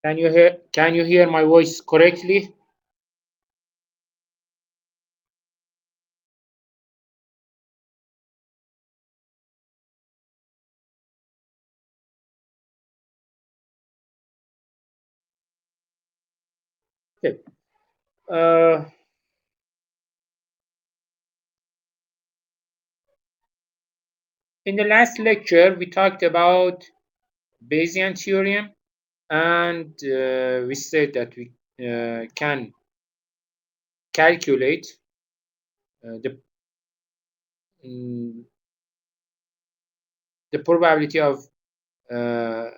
Can you hear my voice correctly? Okay. Uh, in the last lecture, we talked about Bayesian theorem, and we said that we can calculate the mm, the probability of uh,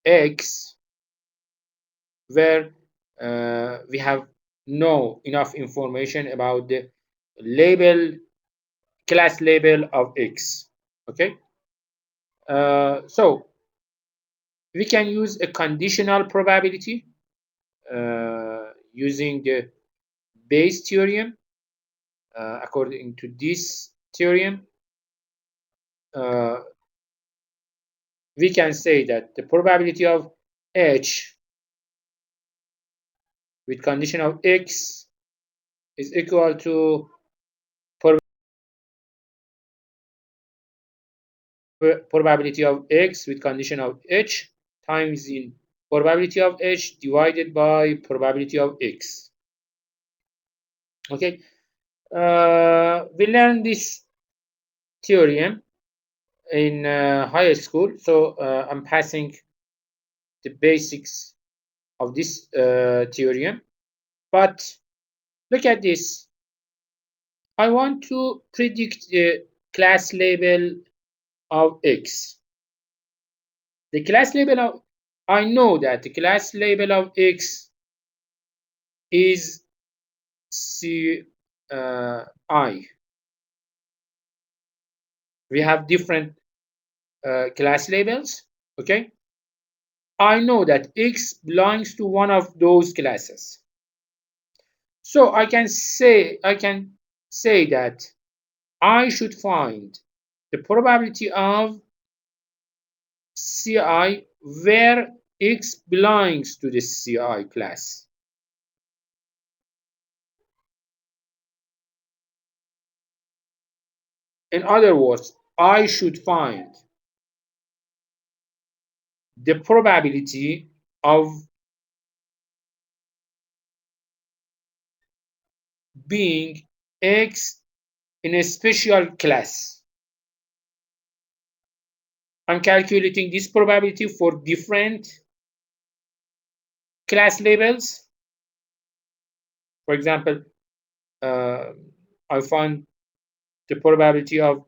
x, where we have no enough information about the label class label of x. Okay, so we can use a conditional probability using the Bayes theorem. According to this theorem, uh, we can say that the probability of h with condition of x is equal to probability of x with condition of h times in probability of h divided by probability of x. Okay, we learned this theorem in high school, so I'm passing the basics of this theorem. But look at this. I want to predict the class label of x. The class label of, I know that the class label of x is ci. We have different class labels, okay? I know that x belongs to one of those classes. So I can say that I should find the probability of Ci where x belongs to the Ci class. In other words, I should find the probability of being x in a special class. I'm calculating this probability for different class labels. For example, I find the probability of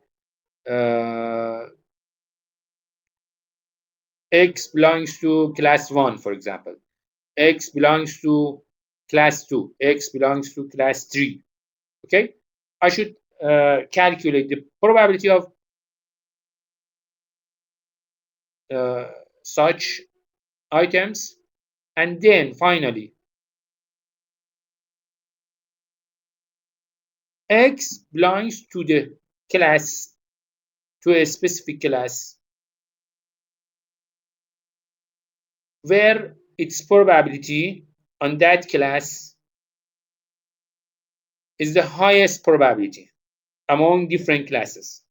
x belongs to class 1, for example. X belongs to class 2. X belongs to class 3. Okay? I should calculate the probability of such items, and then finally x belongs to the class, to a specific class where its probability on that class is the highest probability among different classes.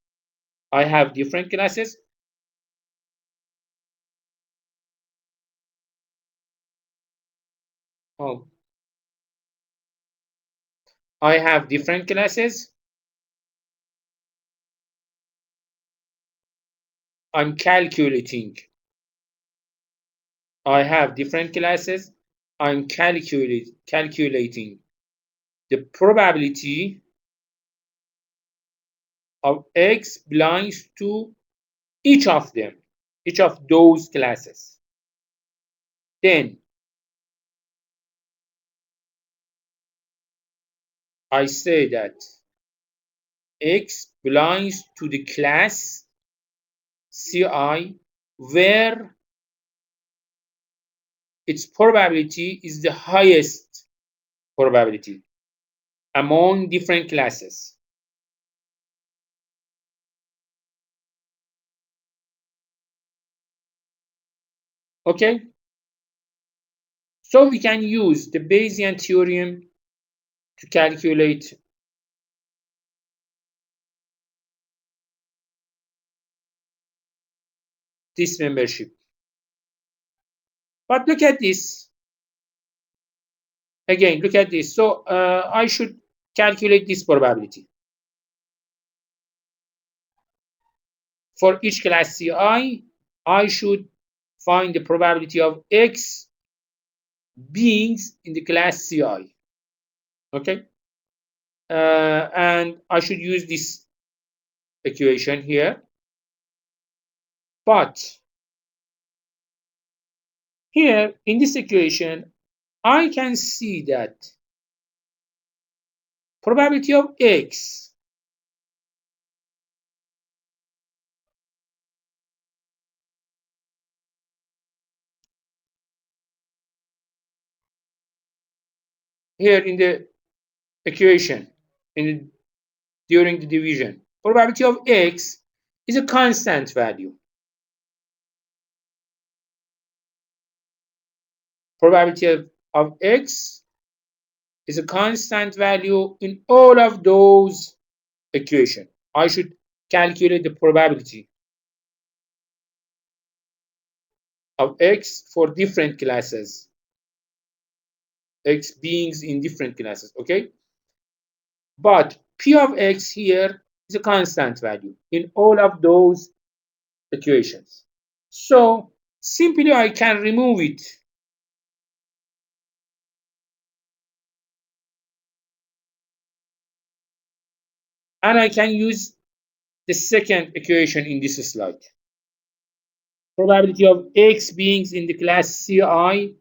I have different classes. Oh, I have different classes. I'm calculating. I have different classes. I'm calculating the probability of x belongs to each of them, each of those classes. Then I say that x belongs to the class Ci where its probability is the highest probability among different classes. Okay, so we can use the Bayesian theorem to calculate this membership. But look at this. Again, look at this. So I should calculate this probability. For each class Ci, I should find the probability of X beings in the class Ci. Okay? And I should use this equation here. But here in this equation, I can see that probability of X here in the equation during the division. Probability of X is a constant value. Probability of X is a constant value in all of those equations. I should calculate the probability of X for different classes. X beings in different classes, okay? But P of X here is a constant value in all of those equations. So simply I can remove it. And I can use the second equation in this slide. Probability of X beings in the class Ci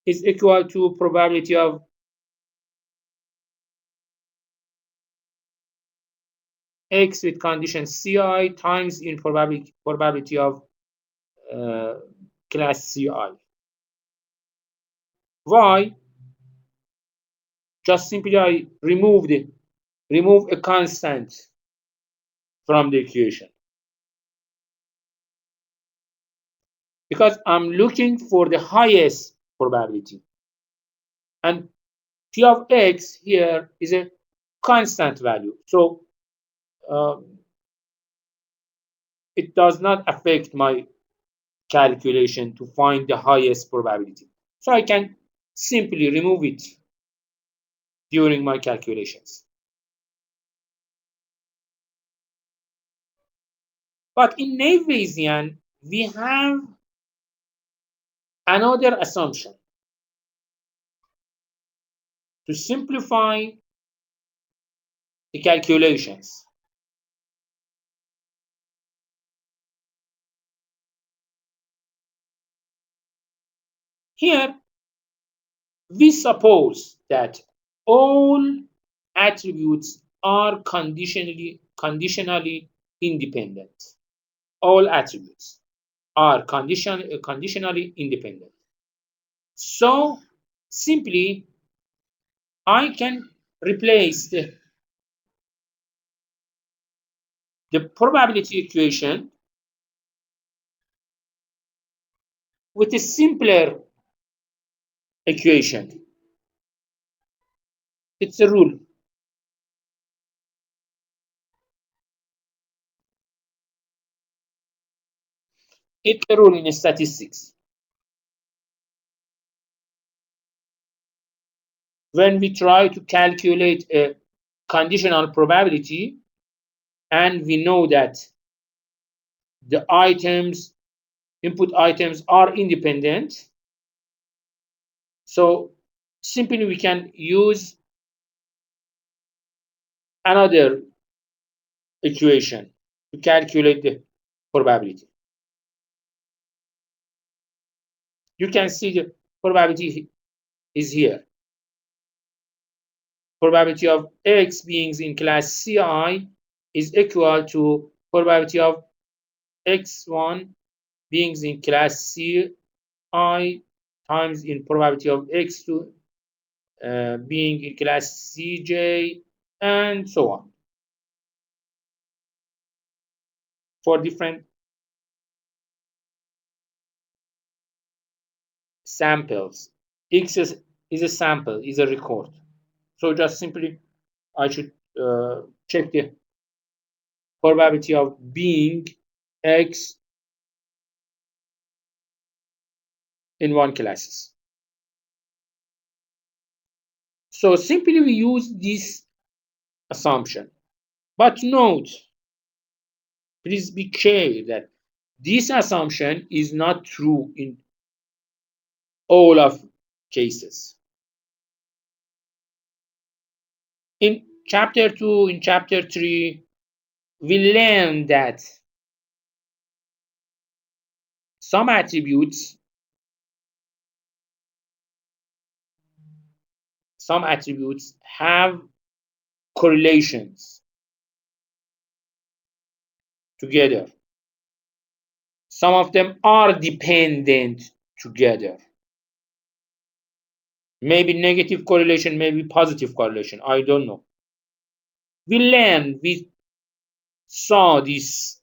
is equal to probability of X with condition Ci times in probability of class Ci. Why? Just simply I remove a constant from the equation. Because I'm looking for the highest probability. And P of X here is a constant value. So it does not affect my calculation to find the highest probability. So I can simply remove it during my calculations. But in naive Bayesian, we have another assumption. To simplify the calculations, here we suppose that all attributes are conditionally independent. All attributes are conditionally independent. So simply I can replace the probability equation with a simpler equation. It's a rule. It's a rule in statistics. When we try to calculate a conditional probability and we know that the input items are independent, so simply we can use another equation to calculate the probability. You can see the probability is here. Probability of X beings in class Ci is equal to probability of X1 beings in class Ci times in probability of X2 being in class Cj, and so on, for different samples. X is a sample, is a record. So just simply I should check the probability of being X in one classes. So simply we use this assumption. But note, please be clear that this assumption is not true in all of cases. In chapter 2, in chapter 3, we learn that some attributes have correlations together. Some of them are dependent together. Maybe negative correlation, maybe positive correlation. I don't know. We saw this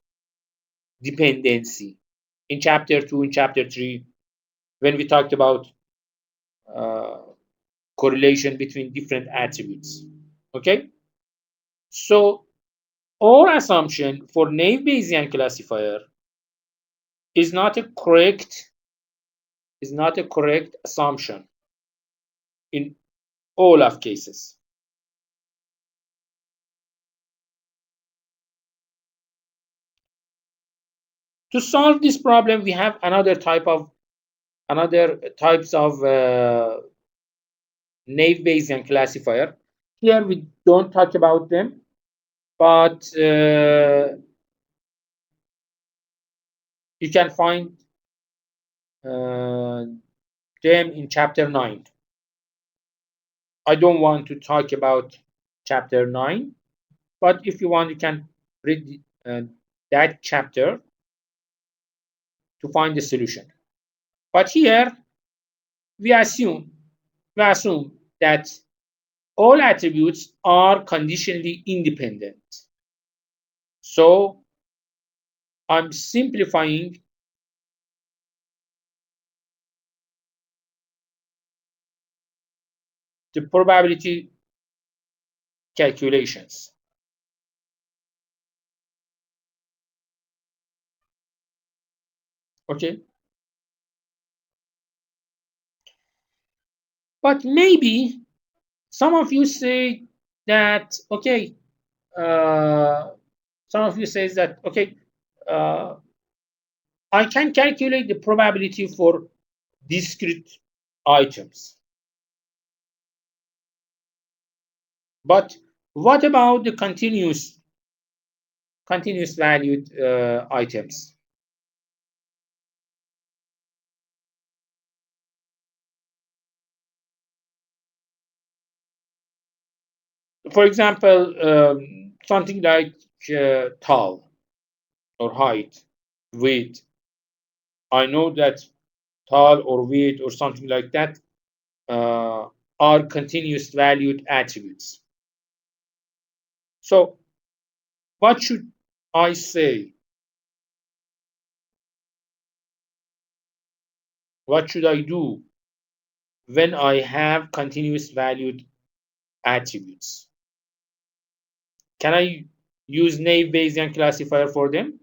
dependency in chapter 2, in chapter 3, when we talked about uh, correlation between different attributes. Okay? So our assumption for naive Bayesian classifier is not a correct assumption in all of cases. To solve this problem, we have another types of naive Bayesian classifier. Here we don't talk about them, but you can find them in chapter 9. I don't want to talk about chapter 9, but if you want, you can read that chapter to find the solution. But here we assume that all attributes are conditionally independent. So I'm simplifying the probability calculations. Okay. But maybe some of you say that, okay, some of you says that, okay, I can calculate the probability for discrete items. But what about the continuous valued items? For example, something like tall or height, weight. I know that tall or weight or something like that are continuous valued attributes. So what should I say? What should I do when I have continuous valued attributes? Can I use naive Bayesian classifier for them?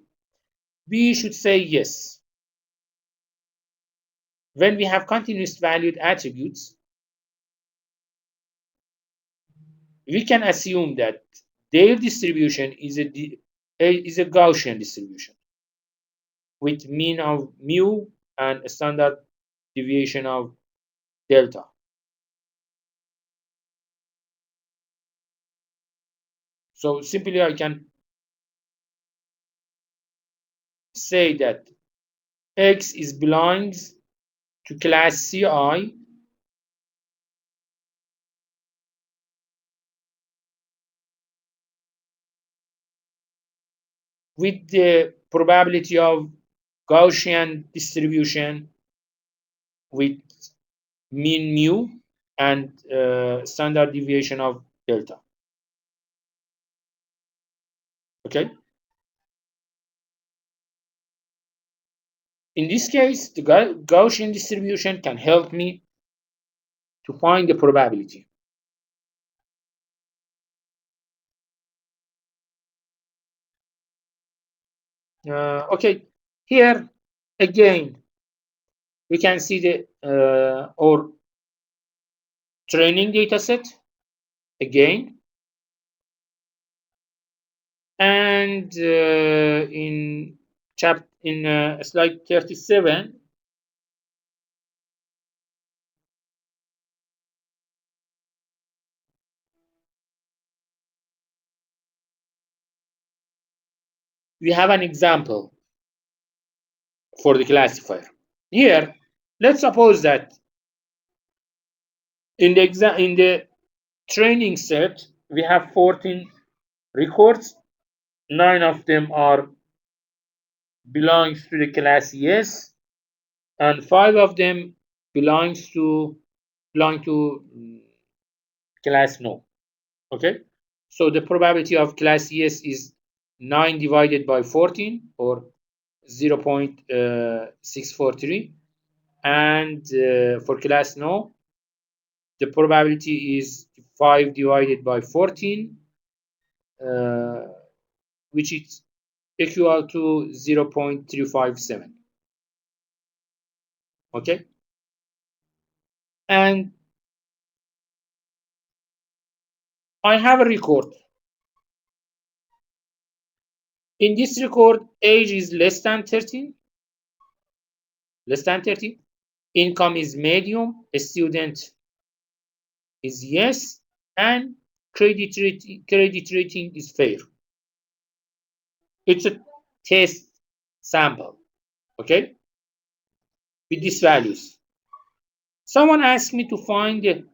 We should say yes. When we have continuous valued attributes, we can assume that their distribution is a Gaussian distribution with mean of mu and a standard deviation of delta. So simply I can say that X is belongs to class Ci with the probability of Gaussian distribution with mean mu and standard deviation of delta. Okay. In this case, the Gaussian distribution can help me to find the probability. Okay, here again we can see the our training data set again, and in slide 37 we have an example for the classifier. Here, let's suppose that in the training set we have 14 records. 9 of them are belongs to the class yes, and 5 of them belong to class no. Okay, so the probability of class yes is 9 divided by 14, or 0.643, and for class no the probability is 5 divided by 14, which is equal to 0.357. Okay, and I have a record. In this record, age is less than 13. Income is medium. A student is yes, and credit rating is fair. It's a test sample, okay, with these values. Someone asked me to find the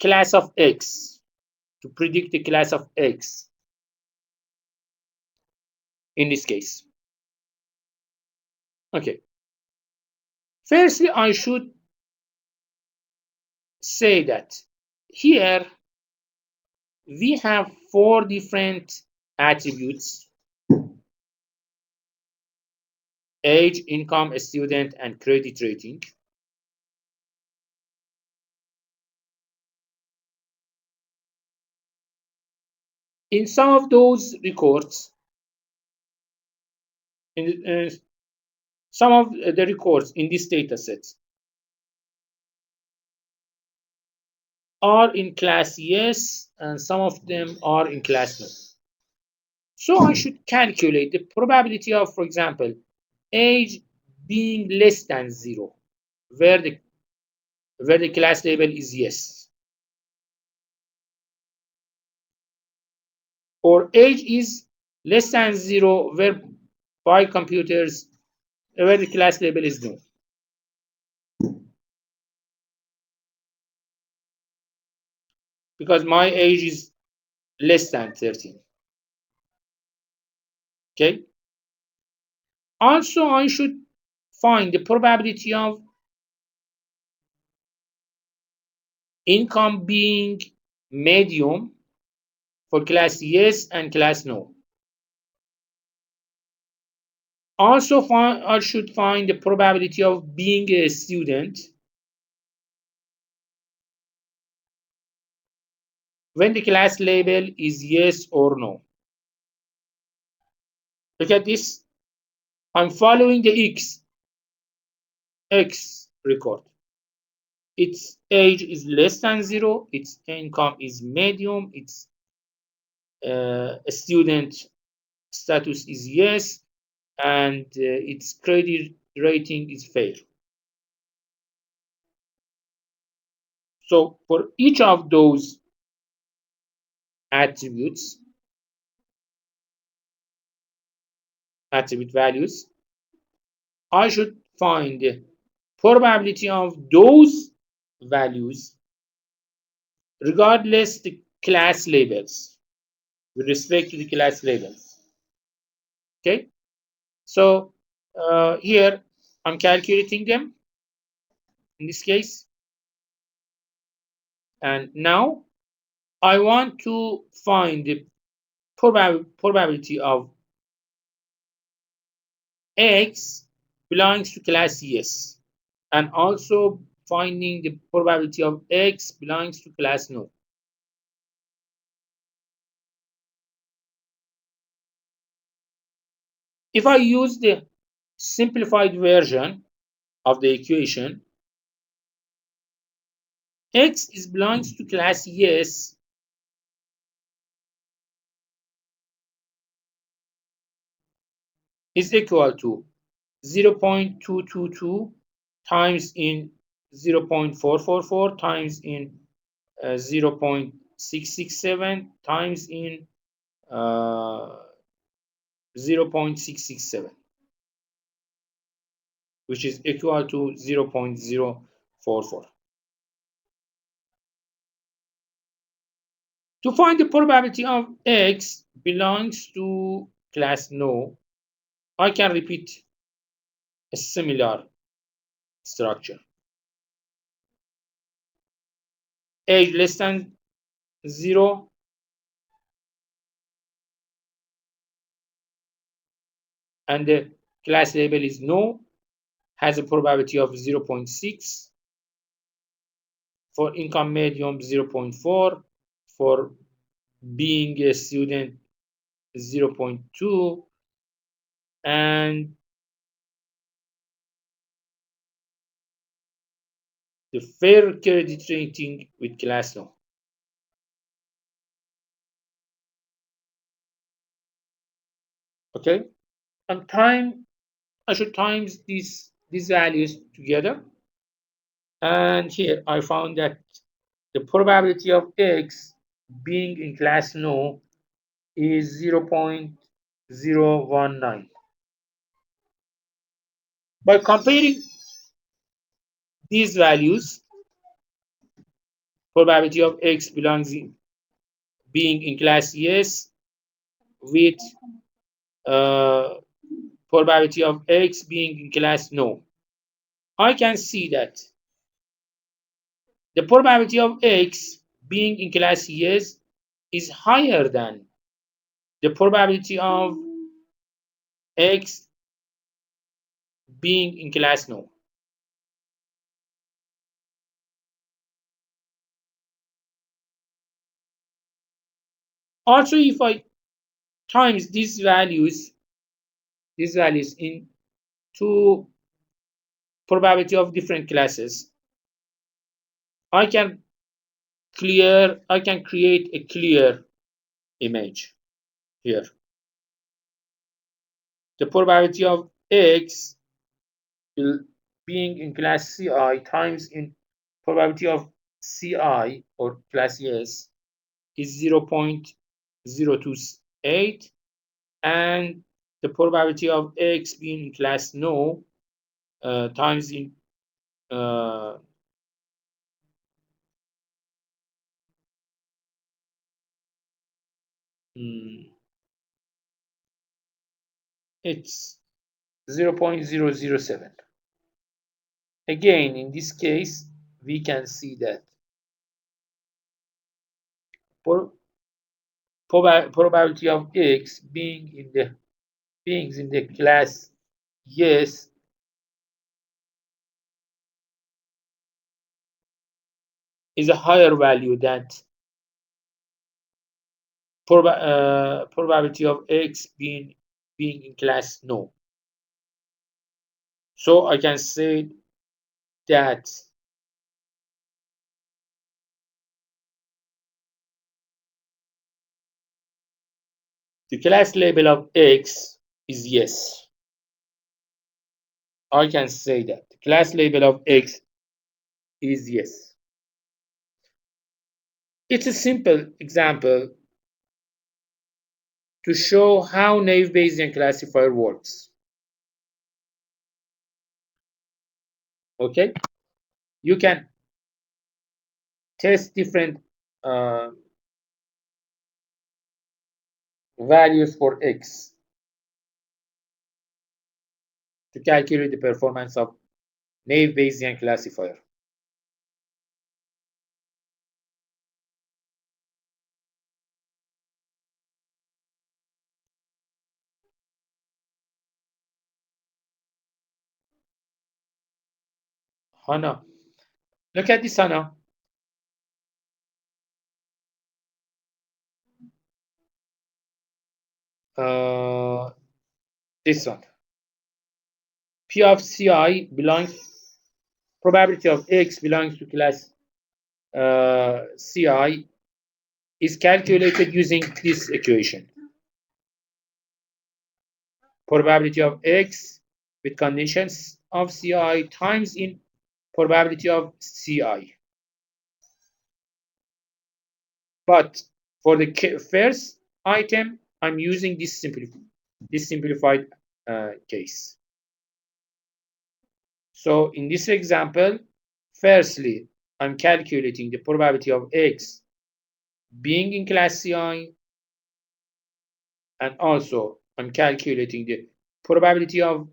class of X, to predict the class of X in this case. Okay. Firstly, I should say that here we have 4 different attributes: age, income, student, and credit rating. In some of those records, some of the records in this data set are in class yes, and some of them are in class no. So I should calculate the probability of, for example, age being less than 0, where the class label is yes, or age is less than 0 where by computers where the class label is no. Because my age is less than 13. Okay. Also, I should find the probability of income being medium for class yes and class no. Also, I should find the probability of being a student when the class label is yes or no. Look at this. I'm following the X record. Its age is less than 0. Its income is medium. Its student status is yes, and its credit rating is fair. So for each of those attribute values, I should find the probability of those values regardless the class labels, with respect to the class labels. Okay, so here I'm calculating them in this case, and now I want to find the probability of X belongs to class yes, and also finding the probability of X belongs to class no. If I use the simplified version of the equation, X is belongs to class yes is equal to 0.222 times in 0.444 times in 0.667 times in uh, 0.667, which is equal to 0.044. To find the probability of X belongs to class no, I can repeat a similar structure. Age less than 0, and the class label is no, has a probability of 0.6. For income medium, 0.4. For being a student, 0.2. And the fair credit rating with class no. Okay, and I should times these values together, and here I found that the probability of X being in class no is 0.019. By comparing these values, probability of X belongs in, being in class yes with uh, probability of X being in class no, I can see that the probability of X being in class yes is higher than the probability of X being in class no. Also, if I times these values in two probability of different classes, I can create a clear image here. The probability of X being in class Ci times in probability of Ci or class yes is 0.028, and the probability of X being in class no times in uh, mm, it's 0.007. Again, in this case, we can see that probability of X beings in the class yes is a higher value than probability of X being in class no. So I can say that the class label of X is yes. I can say that the class label of X is yes. It's a simple example to show how naive Bayesian classifier works. Okay, you can test different uh, values for X to calculate the performance of naive Bayesian classifier. Hannah. Look at this, Hannah. Uh, this one. P of Ci belongs, probability of X belongs to class Ci is calculated using this equation. Probability of X with conditions of Ci times in probability of Ci. But for the first item, I'm using this simplified case. So in this example, firstly, I'm calculating the probability of X being in class Ci, and also I'm calculating the probability of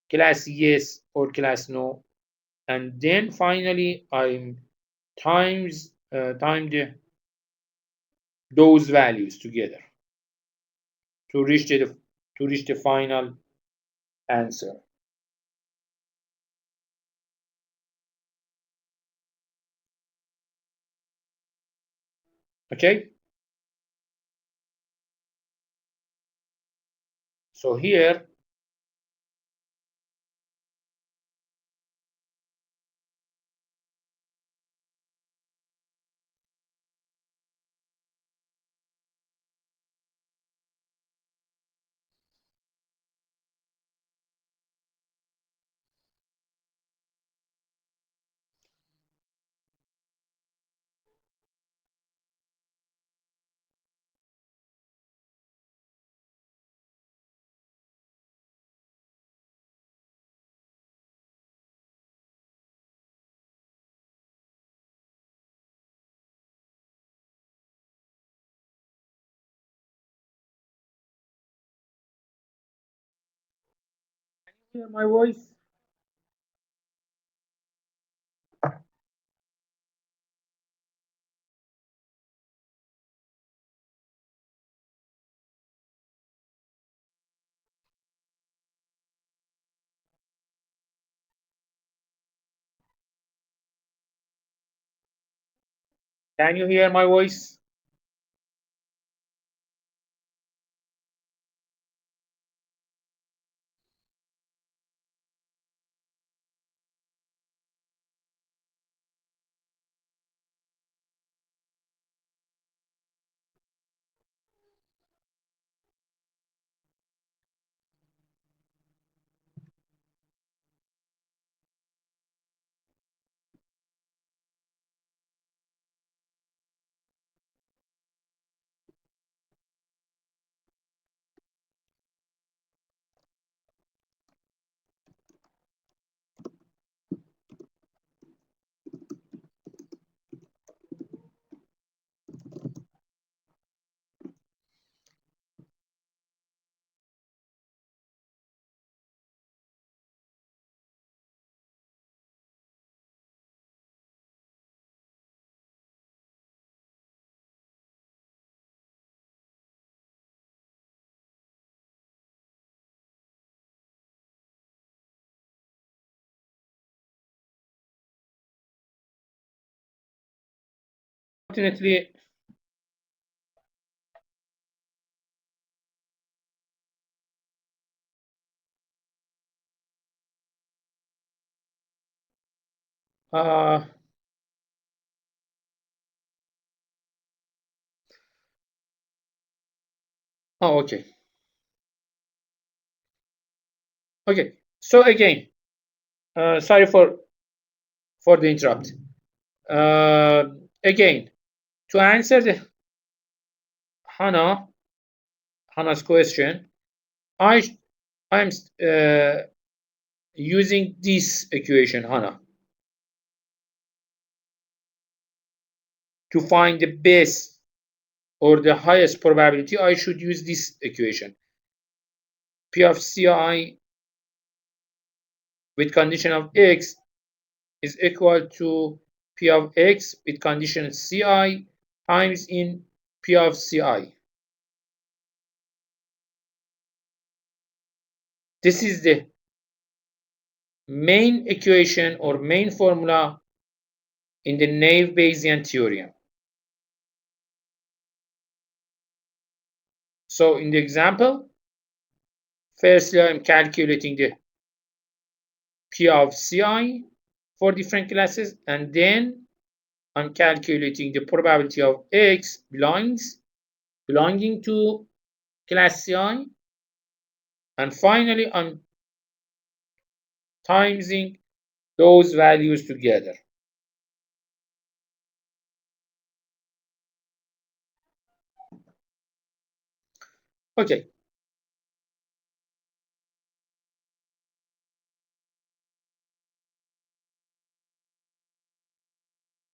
class yes or class no, and then finally I'm time those values together to reach the final answer. Okay, so here hear my voice. Can you hear my voice? Unfortunately, uh, oh, okay. Okay, so again, sorry for the interrupt. Again, to answer the Hannah's question, I I'm using this equation, Hannah, to find the best or the highest probability. I should use this equation. P of Ci with condition of X is equal to P of X with condition Ci times in P of Ci. This is the main equation or main formula in the naive Bayesian theorem. So in the example, firstly, I'm calculating the P of Ci for different classes, and then I'm calculating the probability of X belonging to class Ci, and finally I'm timesing those values together. Okay.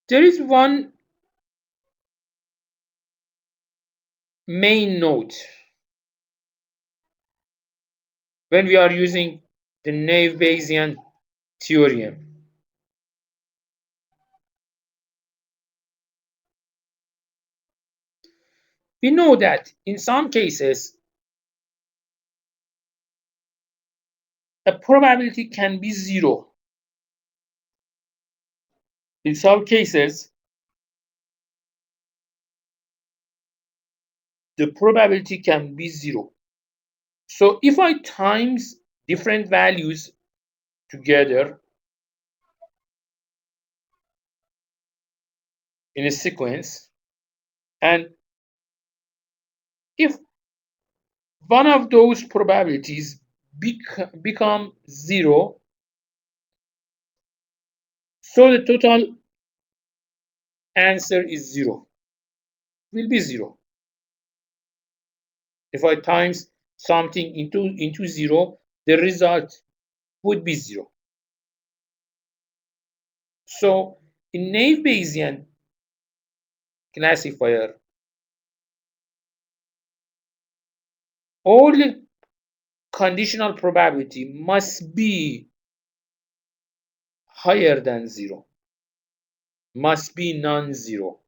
There is one main note when we are using the naive Bayesian theorem. We know that in some cases, a probability can be zero. In some cases, the probability can be zero. So if I times different values together in a sequence, and if one of those probabilities become zero, so the total answer is zero, will be zero. If I times something into zero, the result would be zero. So in naive Bayesian classifier, all conditional probability must be higher than zero, must be non-zero.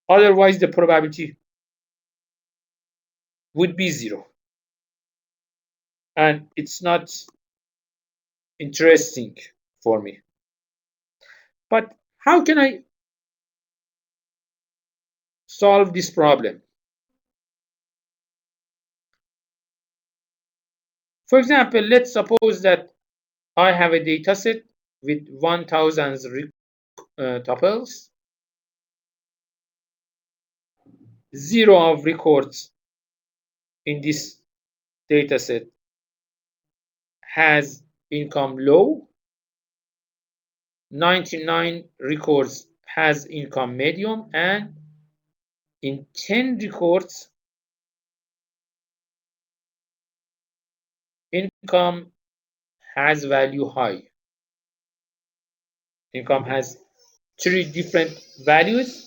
Otherwise, the probability would be zero. And it's not interesting for me. But how can I solve this problem? For example, let's suppose that I have a data set with 1,000 tuples, zero of records in this data set has income low, 99 records has income medium, and in 10 records income has value high. Income has 3 different values.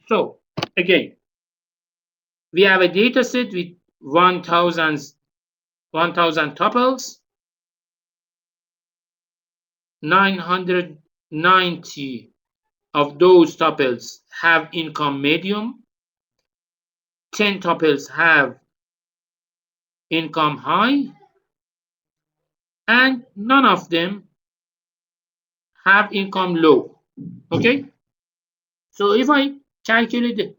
So again, we have a data set with 1,000 tuples, 990 of those tuples have income medium, 10 tuples have income high, and none of them have income low. Okay, so if I calculate the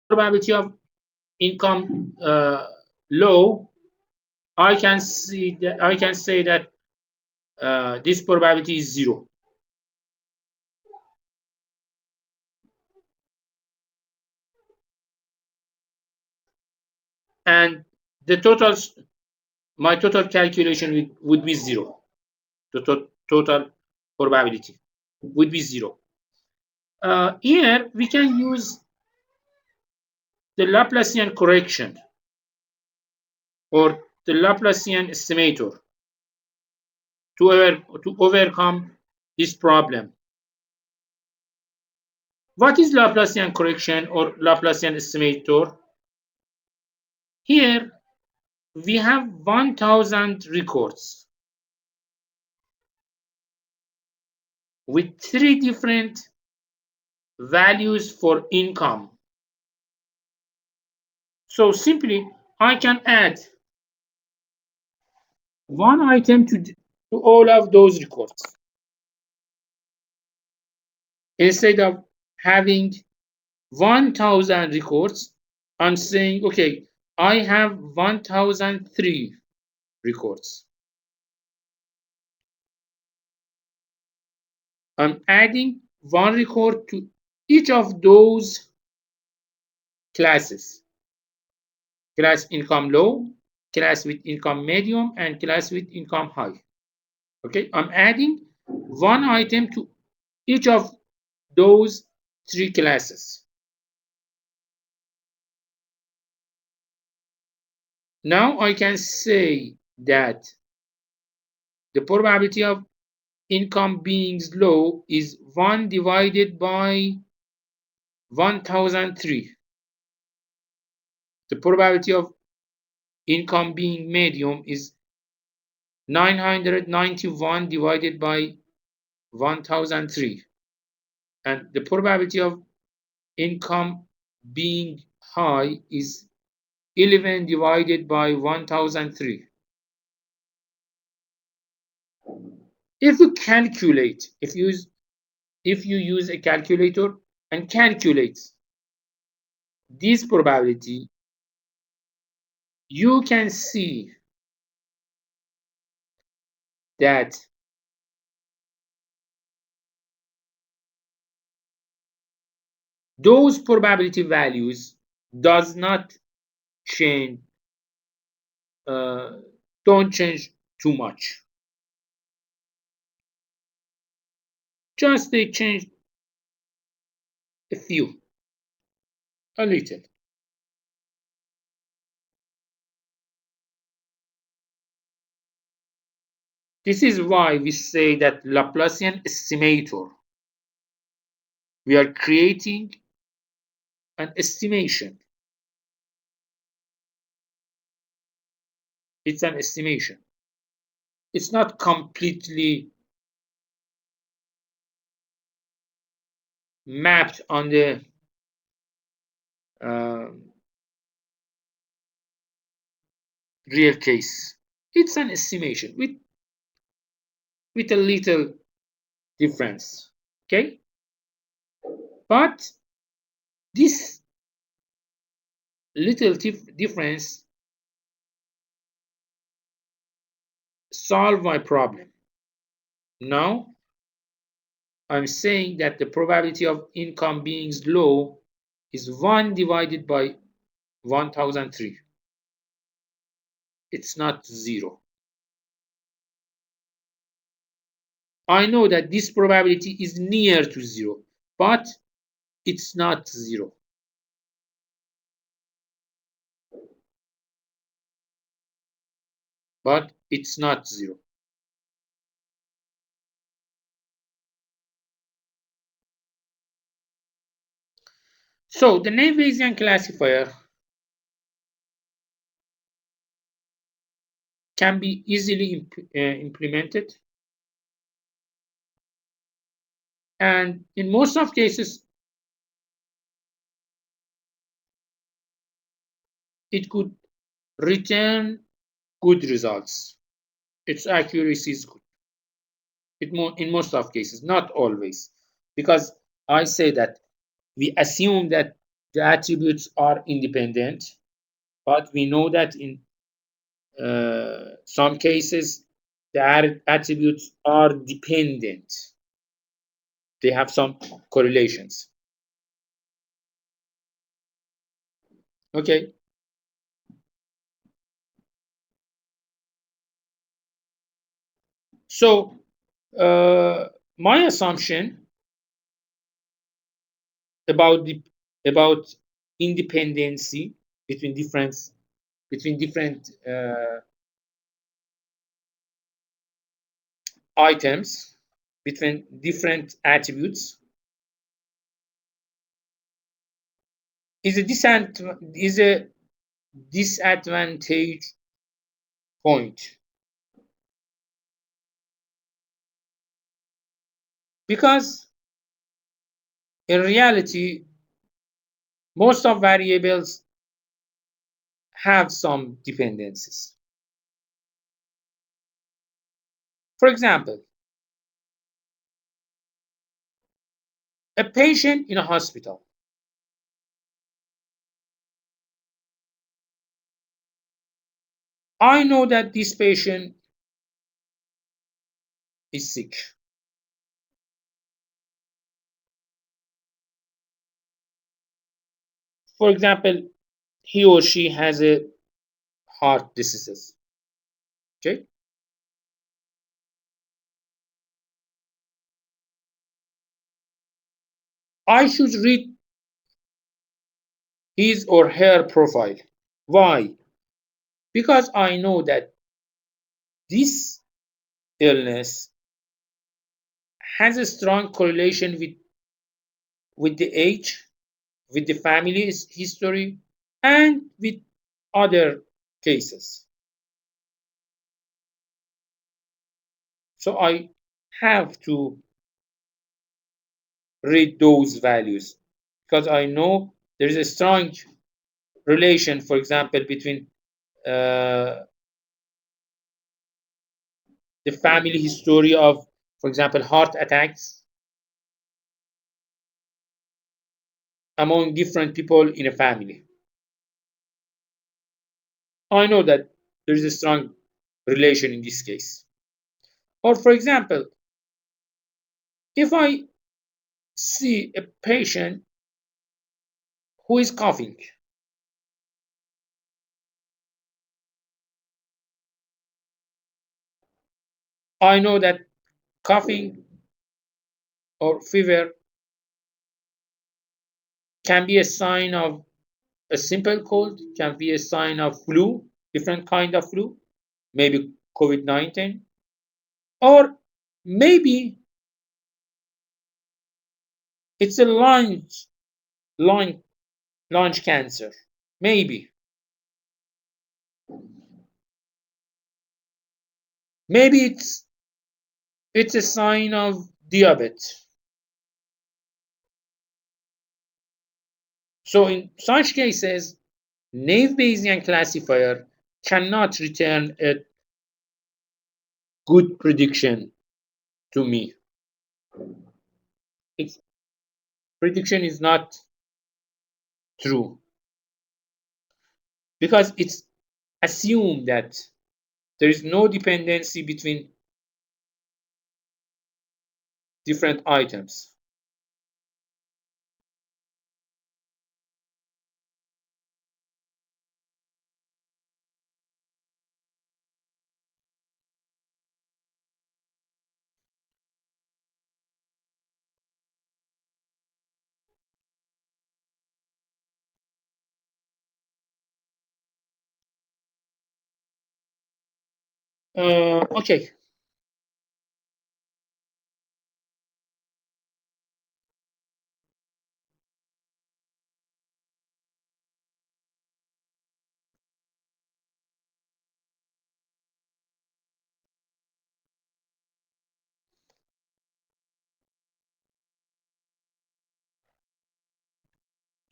probability of income low, I can say that this probability is zero. And the my total calculation would be zero. The total probability would be zero. Here we can use the Laplacian correction or the Laplacian estimator to overcome this problem. What is Laplacian correction or Laplacian estimator? Here we have 1000 records with 3 different values for income. So simply I can add one item to all of those records. Instead of having 1000 records, I'm saying, okay, I have 1003 records. I'm adding one record to each of those classes. Class income low, class with income medium, and class with income high. Okay, I'm adding one item to each of those 3 classes. Now I can say that the probability of income being low is 1 divided by 1003. The probability of income being medium is 991 divided by 1003. And the probability of income being high is 11 divided by 1003. If you calculate, if you use a calculator and calculate this probability, you can see that those probability values does not change, don't change too much. Just they change a few, a little. This is why we say that Laplacian estimator. We are creating an estimation. It's an estimation. It's not completely mapped on the real case. It's an estimation with a little difference. Okay? But this little difference solve my problem. Now I'm saying that the probability of income being low is 1 divided by 1003. It's not 0. I know that this probability is near to 0, but it's not 0. But it's not 0. So the Bayesian classifier can be easily implemented, and in most of cases it could return good results. Its accuracy is good. In most of cases, not always, because I say that we assume that the attributes are independent, but we know that in some cases the attributes are dependent. They have some correlations. Okay. So my assumption about independency between different items, between different attributes, is a disadvantage point, because in reality most of variables have some dependencies. For example, a patient in a hospital. I know that this patient is sick. For example, he or she has a heart disease. Okay? I should read his or her profile. Why? Because I know that this illness has a strong correlation with the age, with the family history, and with other cases. So I have to read those values because I know there is a strong relation, for example, between uh, the family history of, for example, heart attacks among different people in a family. I know that there is a strong relation in this case. Or, for example, if I see a patient who is coughing, I know that coughing or fever can be a sign of a simple cold, can be a sign of flu, different kind of flu, maybe COVID-19, or maybe it's a lung, lung cancer. Maybe. Maybe it's a sign of diabetes. So in such cases, naive Bayesian classifier cannot return a good prediction to me. Its prediction is not true because it's assumed that there is no dependency between different items. Okay.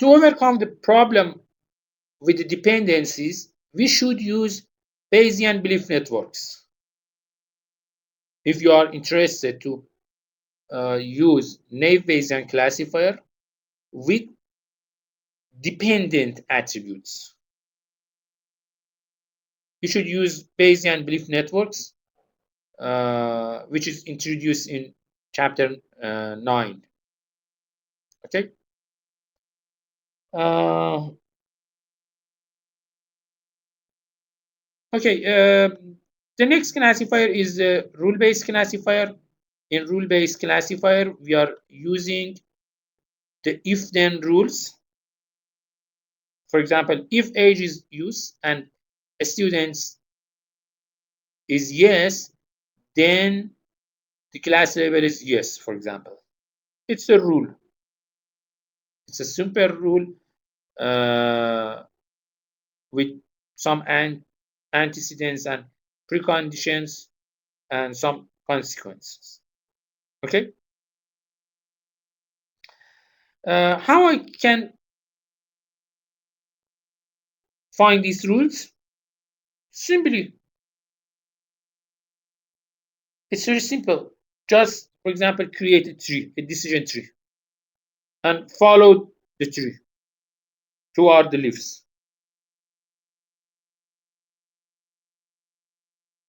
To overcome the problem with the dependencies, we should use Bayesian belief networks. If you are interested to use naive Bayesian classifier with dependent attributes, you should use Bayesian belief networks, which is introduced in chapter 9. Okay. Uh, okay. The next classifier is the rule-based classifier. In rule-based classifier, we are using the if-then rules. For example, if age is use and students is yes, then the class label is yes, for example. It's a rule. It's a simple rule with some antecedents and preconditions and some consequences. Okay? How I can find these rules? Simply, it's very simple. Just, for example, create a tree, a decision tree, and follow the tree toward the leaves.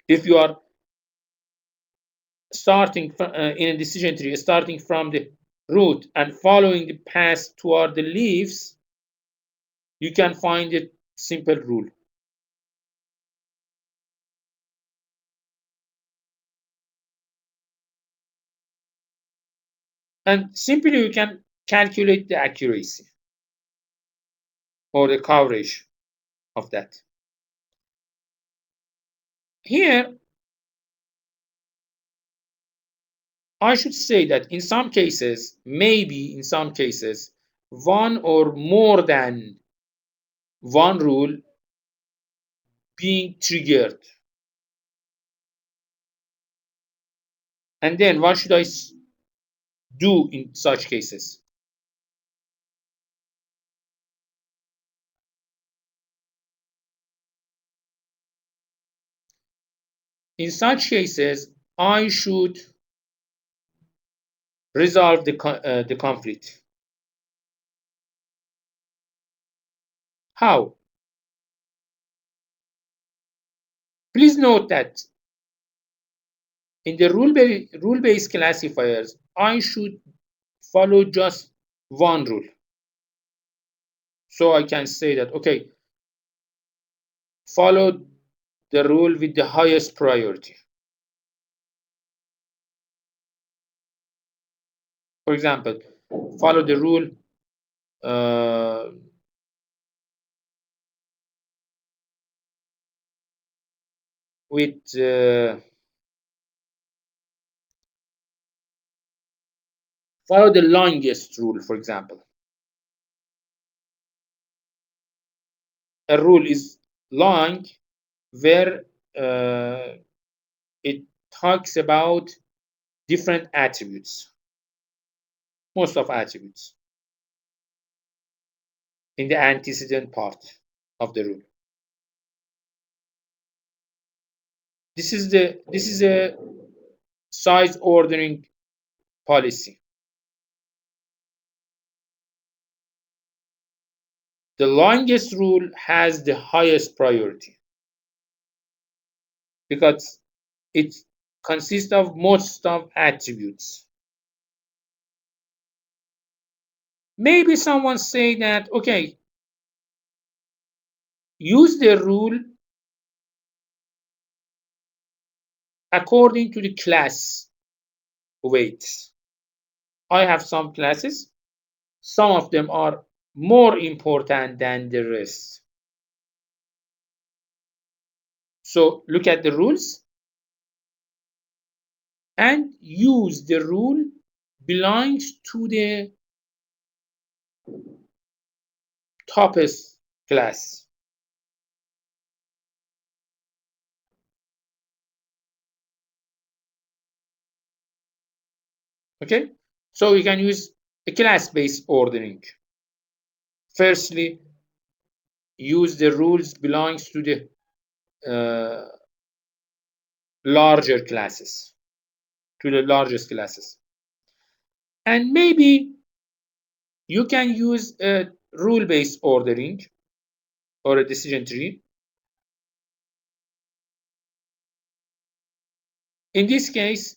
If you are starting in a decision tree, starting from the root and following the path toward the leaves, you can find a simple rule. And simply you can calculate the accuracy or the coverage of that. Here, I should say that in some cases, maybe in some cases, one or more than one rule being triggered. And then what should I do in such cases? In such cases, I should resolve the conflict. How? Please note that in the rule-based classifiers, I should follow just one rule. So I can say that, okay, follow the rule with the highest priority. For example, follow the rule with follow the longest rule, for example. A rule is long where it talks about different attributes, most of attributes in the antecedent part of the rule. This is a size ordering policy. The longest rule has the highest priority because it consists of most of attributes. Maybe someone say that, okay, use the rule according to the class weights. I have some classes. Some of them are more important than the rest. So look at the rules and use the rule belongs to the toppest class. Okay, so we can use a class-based ordering. Firstly, use the rules belongs to the larger classes, to the largest classes. And maybe you can use a rule-based ordering or a decision tree. In this case,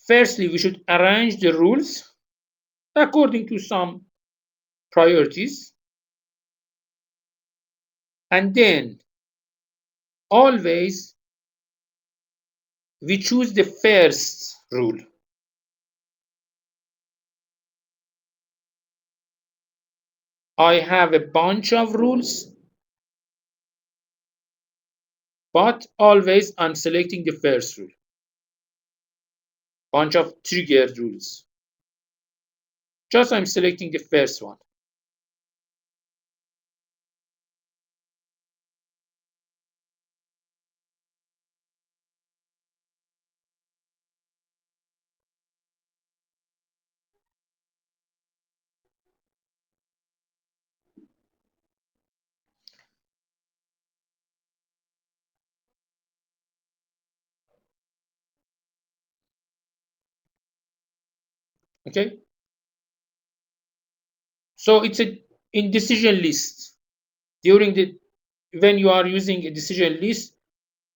firstly, we should arrange the rules according to some priorities. And then always we choose the first rule. I have a bunch of rules, but always I'm selecting the first rule. Bunch of triggered rules. Just I'm selecting the first one. Okay. So it's a in decision list. During the when you are using a decision list,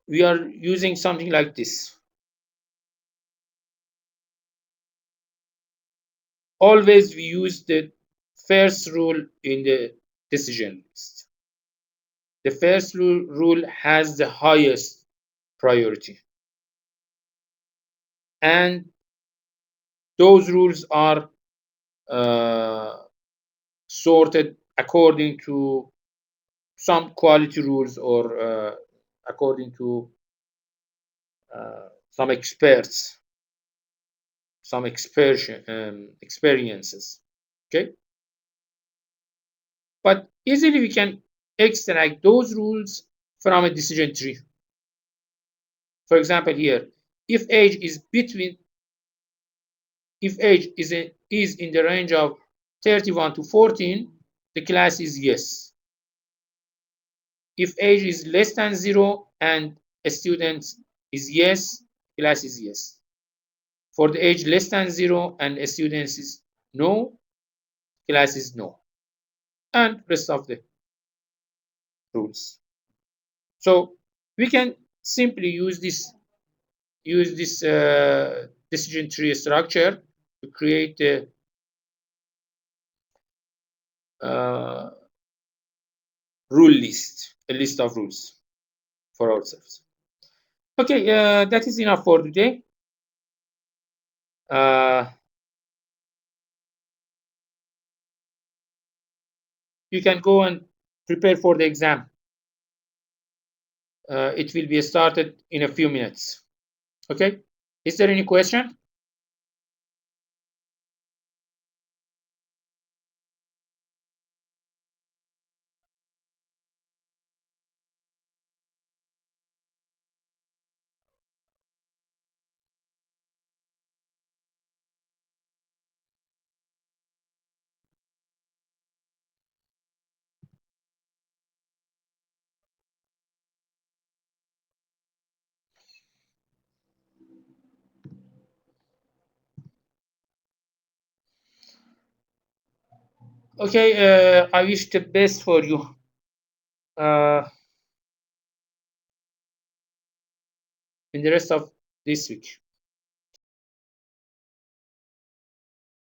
we are using something like this. Always we use the first rule in the decision list. The first rule has the highest priority. And those rules are sorted according to some quality rules or according to some experts, some experiences. Okay, but easily we can extract those rules from a decision tree. For example, here, if age is between, if age is in the range of 31 to 14, the class is yes. If age is less than 0 and a student is yes, class is yes. For the age less than 0 and a student is no, class is no. And rest of the rules. So we can simply use this decision tree structure to create a rule list, a list of rules for ourselves. Okay, that is enough for today. You can go and prepare for the exam. It will be started in a few minutes. Okay, is there any question? Okay, I wish the best for you. In the rest of this week.